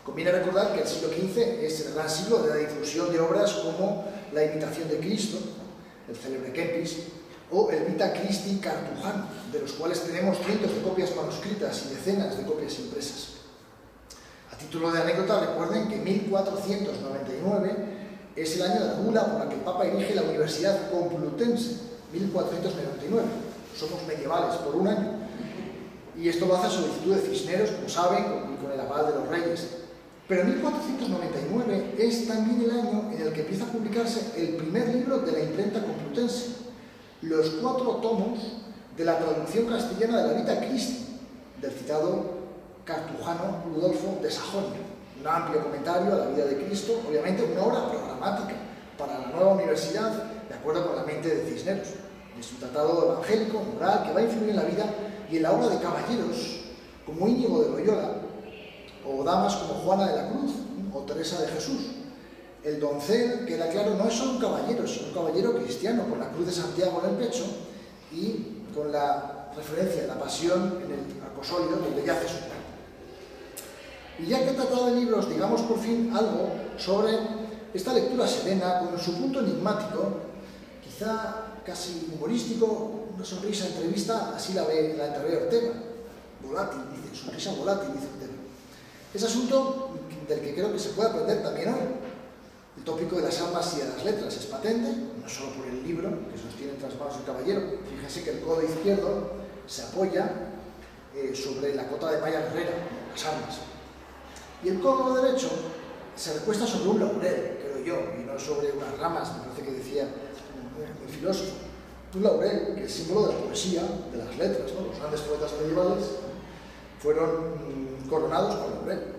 Conviene recordar que el siglo XV es el gran siglo de la difusión de obras como La imitación de Cristo, el célebre Kempis, o el Vita Christi cartujano, de los cuales tenemos cientos de copias manuscritas y decenas de copias impresas. A título de anécdota, recuerden que 1499 es el año de la bula por la que el Papa erige la Universidad Complutense, 1499. Somos medievales por un año. Y esto lo hace a solicitud de Cisneros, como saben, con el aval de los reyes. Pero 1499 es también el año en el que empieza a publicarse el primer libro de la imprenta complutense. Los 4 tomos de la traducción castellana de la Vita Christi, del citado cartujano Rudolfo de Sajonia. Un amplio comentario a la vida de Cristo, obviamente una obra programática para la nueva universidad, de acuerdo con la mente de Cisneros. Es un tratado evangélico, moral, que va a influir en la vida y en la obra de caballeros como Íñigo de Loyola, o damas como Juana de la Cruz o Teresa de Jesús. El doncel, queda claro, no es solo un caballero, sino un caballero cristiano, con la cruz de Santiago en el pecho y con la referencia a la pasión en el arco sólido donde yace su cuerpo. Y ya que he tratado de libros, digamos por fin algo sobre esta lectura serena, con su punto enigmático, quizá casi humorístico, una sonrisa entrevista, así la entrevé Ortega. Volátil, dice, sonrisa volátil, dice Ortega. Es asunto del que creo que se puede aprender también hoy. El tópico de las armas y de las letras es patente, no solo por el libro que sostiene entre las manos el caballero. Fíjense que el codo izquierdo se apoya sobre la cota de malla guerrera, las armas. Y el codo derecho se recuesta sobre un laurel, creo yo, y no sobre unas ramas, me parece que decía el filósofo. Un laurel, que es símbolo de la poesía, de las letras, ¿no? Los grandes poetas medievales fueron coronados con laurel.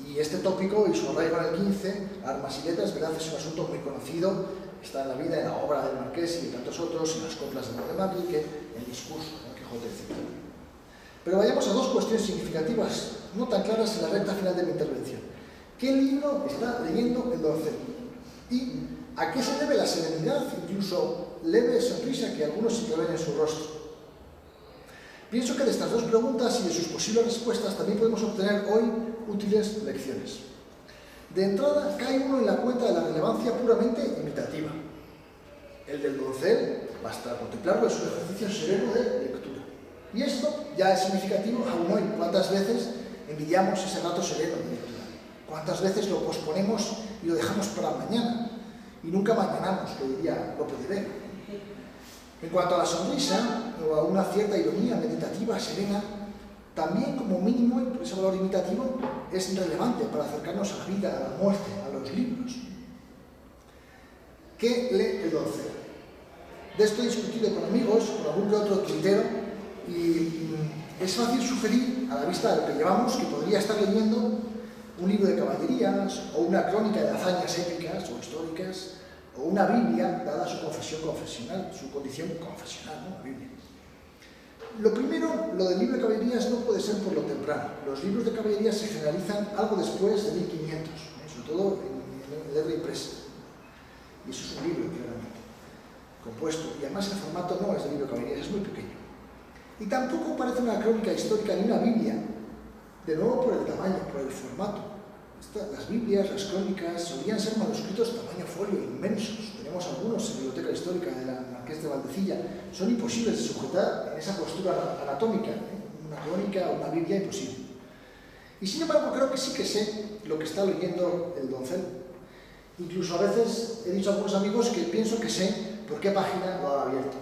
Y este tópico y su arraigo en el XV, armas y letras, ¿verdad? Es un asunto muy conocido, está en la vida, en la obra del Marqués y de tantos otros, en las coplas de Manrique, en el discurso, en el Quijote, etc. Pero vayamos a dos cuestiones significativas, no tan claras en la recta final de mi intervención. ¿Qué libro está leyendo el doncel? ¿Y a qué se debe la serenidad, incluso leve sonrisa que algunos interven en su rostro? Pienso que de estas dos preguntas y de sus posibles respuestas también podemos obtener hoy útiles lecciones. De entrada, cae uno en la cuenta de la relevancia puramente imitativa. El del doncel, basta contemplarlo, es un ejercicio sereno de lectura. Y esto ya es significativo aún hoy. ¿Cuántas veces envidiamos ese rato sereno de lectura? ¿Cuántas veces lo posponemos y lo dejamos para mañana? Y nunca mañanamos, lo diría Lope de Vega. En cuanto a la sonrisa, o a una cierta ironía meditativa, serena, también como mínimo, y por ese valor imitativo, es relevante para acercarnos a la vida, a la muerte, a los libros. ¿Qué lee el doncel? De esto he discutido con amigos, con algún que otro tuitero, y es fácil sugerir, a la vista de lo que llevamos, que podría estar leyendo un libro de caballerías, o una crónica de hazañas épicas o históricas, o una Biblia, dada su confesión confesional, su condición confesional, ¿no? La Biblia. Lo primero, lo del libro de caballerías no puede ser por lo temprano. Los libros de caballerías se generalizan algo después de 1500, sobre todo en letra impresa. Y eso es un libro, claramente, compuesto. Y además el formato no es de libro de caballerías, es muy pequeño. Y tampoco parece una crónica histórica ni una Biblia, de nuevo por el tamaño, por el formato. Las Biblias, las crónicas, solían ser manuscritos de tamaño folio, inmensos. Tenemos algunos en la Biblioteca Histórica de la Marqués de Valdecilla. Son imposibles de sujetar en esa postura anatómica, una crónica o una Biblia, imposible. Y sin embargo, creo que sí que sé lo que está leyendo el doncel. Incluso a veces he dicho a algunos amigos que pienso que sé por qué página lo ha abierto.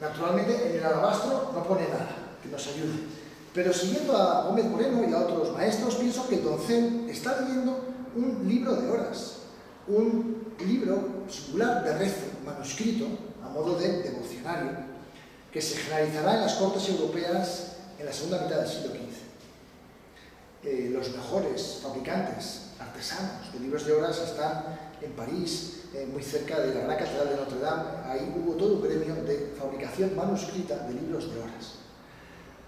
Naturalmente, en el alabastro no pone nada que nos ayude. Pero siguiendo a Gómez Moreno y a otros maestros, pienso que el doncel está leyendo un libro de horas, un libro singular de rezo, manuscrito, a modo de devocionario, que se generalizará en las cortes europeas en la segunda mitad del siglo XV. Los mejores fabricantes, artesanos de libros de horas están en París, muy cerca de la Gran Catedral de Notre Dame. Ahí hubo todo un gremio de fabricación manuscrita de libros de horas.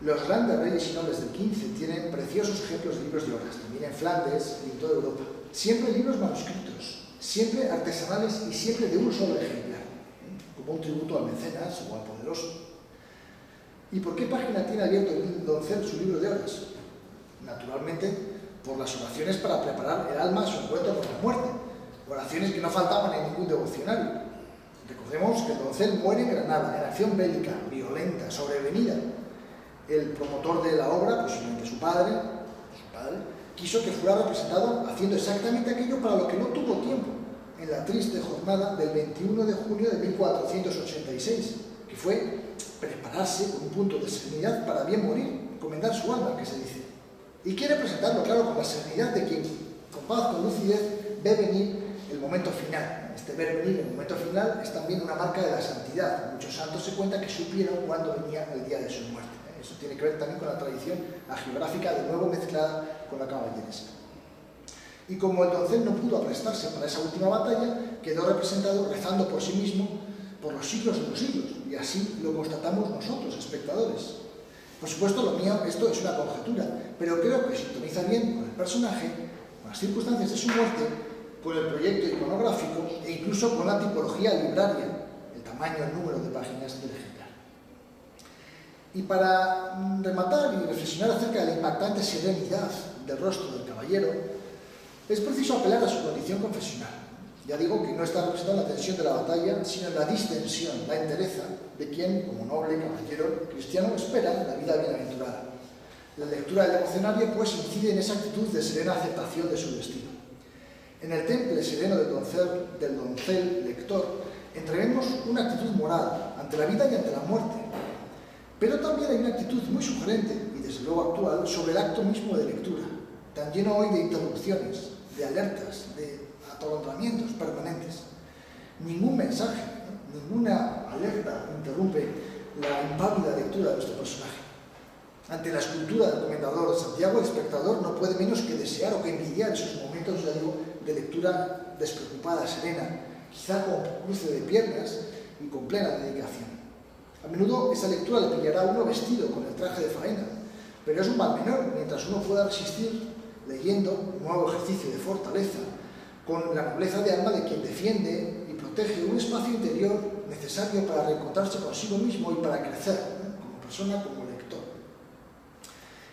Los grandes reyes y nobles del XV tienen preciosos ejemplos de libros de horas, también en Flandes y en toda Europa. Siempre libros manuscritos, siempre artesanales y siempre de un solo ejemplar, como un tributo al mecenas o al poderoso. ¿Y por qué página tiene abierto el doncel su libro de horas? Naturalmente, por las oraciones para preparar el alma a su encuentro con la muerte, oraciones que no faltaban en ningún devocionario. Recordemos que el doncel muere en Granada, en acción bélica, violenta, sobrevenida. El promotor de la obra, posiblemente su padre, quiso que fuera representado haciendo exactamente aquello para lo que no tuvo tiempo en la triste jornada del 21 de junio de 1486, que fue prepararse con un punto de serenidad para bien morir, encomendar su alma, que se dice. Y quiere presentarlo, claro, con la serenidad de quien, con paz, con lucidez, ve venir el el momento final. Este ver venir, el momento final, es también una marca de la santidad. Muchos santos se cuenta que supieron cuándo venía el día de su muerte. Eso tiene que ver también con la tradición hagiográfica, de nuevo mezclada con la caballeresca. Y como el doncel no pudo aprestarse para esa última batalla, quedó representado rezando por sí mismo por los siglos de los siglos, y así lo constatamos nosotros, espectadores. Por supuesto, lo mío, esto es una conjetura, pero creo que sintoniza bien con el personaje, con las circunstancias de su muerte, con el proyecto iconográfico e incluso con la tipología libraria, el tamaño, el número de páginas del ejemplar. Y para rematar y reflexionar acerca de la impactante serenidad del rostro del caballero, es preciso apelar a su condición confesional. Ya digo que no está representada la tensión de la batalla, sino la distensión, la entereza de quien, como noble caballero cristiano, espera la vida bienaventurada. La lectura del devocionario, pues, incide en esa actitud de serena aceptación de su destino. En el temple sereno del doncel lector, entrevemos una actitud moral ante la vida y ante la muerte. Pero también hay una actitud muy sugerente, y desde luego actual, sobre el acto mismo de lectura, tan lleno hoy de interrupciones, de alertas, de atolondramientos permanentes. Ningún mensaje, ninguna alerta interrumpe la impávida lectura de nuestro personaje. Ante la escultura del comendador de Santiago, el espectador no puede menos que desear o que envidiar esos momentos, ya digo, de lectura despreocupada, serena, quizá con cruce de piernas y con plena dedicación. A menudo esa lectura le pillará a uno vestido con el traje de faena, pero es un mal menor mientras uno pueda resistir leyendo un nuevo ejercicio de fortaleza, con la nobleza de alma de quien defiende y protege un espacio interior necesario para reencontrarse consigo mismo y para crecer, como persona, como lector.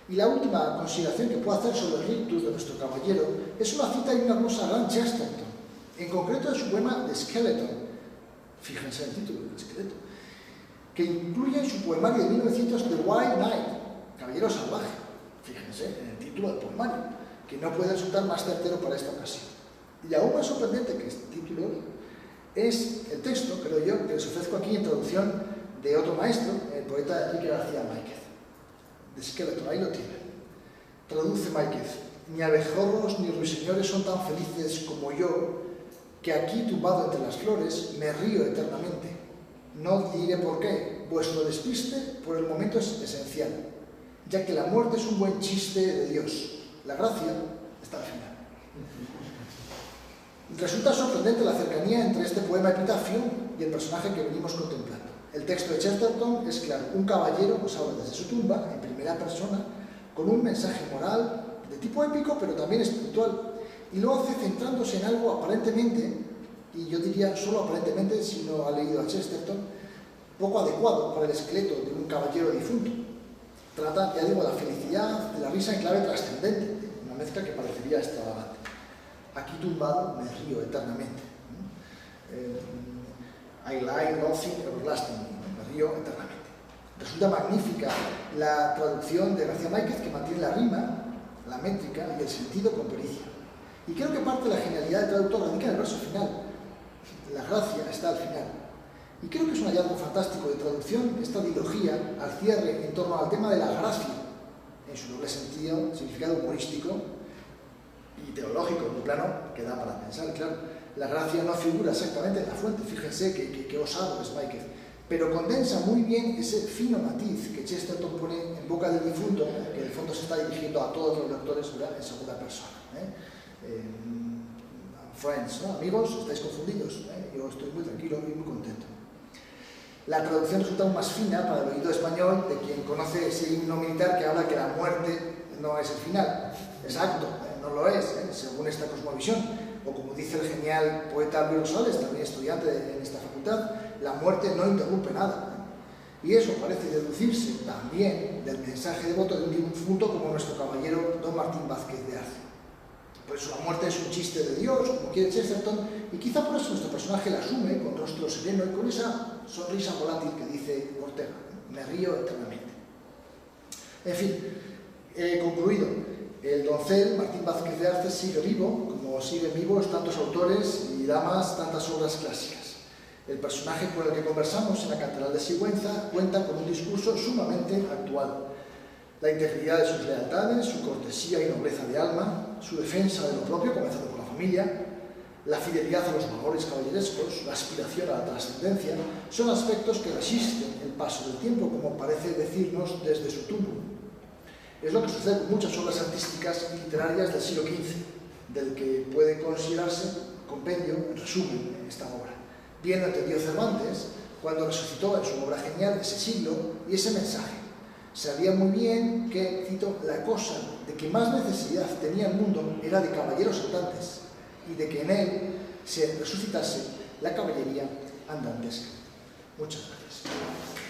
Y la última consideración que puedo hacer sobre el rictus de nuestro caballero es una cita y una glosa a Grant Chesterton, en concreto de su poema The Skeleton, fíjense el título, El esqueleto, que incluye en su poemario de 1900 The Wild Knight, Caballero Salvaje, fíjense en el título del poemario, que no puede resultar más certero para esta ocasión. Y aún más sorprendente que este título es el texto, creo yo, que les ofrezco aquí en traducción de otro maestro, el poeta Enrique García Máquez. The Skeleton, ahí lo tienen. Traduce Máquez: ni abejorros ni ruiseñores son tan felices como yo, que aquí tumbado entre las flores me río eternamente. No diré por qué, vuestro despiste por el momento es esencial, ya que la muerte es un buen chiste de Dios. La gracia está al final. Resulta sorprendente la cercanía entre este poema epitafio y el personaje que venimos contemplando. El texto de Chesterton es claro: un caballero nos habla desde su tumba, en primera persona, con un mensaje moral de tipo épico, pero también espiritual, y lo hace centrándose en algo aparentemente, y yo diría solo aparentemente, si no ha leído a Chesterton, poco adecuado para el esqueleto de un caballero difunto. Trata, ya digo, la felicidad, de la risa en clave trascendente, una mezcla que parecería extravagante. Aquí tumbado me río eternamente. I lie laughing everlastingly, me río eternamente. Resulta magnífica la traducción de García Máquez, que mantiene la rima, la métrica y el sentido con pericia. Y creo que parte de la genialidad del traductor radica en el verso final. La gracia está al final. Y creo que es un hallazgo fantástico de traducción esta dilogía al cierre en torno al tema de la gracia, en su doble sentido, significado humorístico y teológico, en un plano que da para pensar. Claro, la gracia no figura exactamente en la fuente, fíjense que osado es Máquez, pero condensa muy bien ese fino matiz que Chesterton pone en boca del difunto, que en el fondo se está dirigiendo a todos los lectores, ¿verdad?, en segunda persona. Friends, ¿no? Amigos, estáis confundidos, yo estoy muy tranquilo y muy contento. La traducción resulta aún más fina para el oído español de quien conoce ese himno militar que habla que la muerte no es el final. Exacto, no lo es, según esta cosmovisión. O como dice el genial poeta Luis Rosales, también estudiante en esta facultad, la muerte no interrumpe nada. Y eso parece deducirse también del mensaje devoto de un difunto como nuestro caballero don Martín Vázquez de Arce. Por eso la muerte es un chiste de Dios, como quiere Chesterton, y quizá por eso nuestro personaje la asume con rostro sereno y con esa sonrisa volátil que dice Ortega: me río eternamente. En fin, concluido, el doncel Martín Vázquez de Arce sigue vivo, como siguen vivos tantos autores y damas, tantas obras clásicas. El personaje con el que conversamos en la Catedral de Sigüenza cuenta con un discurso sumamente actual. La integridad de sus lealtades, su cortesía y nobleza de alma, su defensa de lo propio, comenzando por la familia, La fidelidad a los valores caballerescos, la aspiración a la trascendencia, son aspectos que resisten el paso del tiempo, como parece decirnos desde su tumbo. Es lo que sucede con muchas obras artísticas y literarias del siglo XV, del que puede considerarse compendio, en resumen, esta obra. Bien entendió Cervantes cuando resucitó en su obra genial ese siglo y ese mensaje. Sabía muy bien que, cito, la cosa de que más necesidad tenía el mundo era de caballeros andantes y de que en él se resucitase la caballería andantesca. Muchas gracias.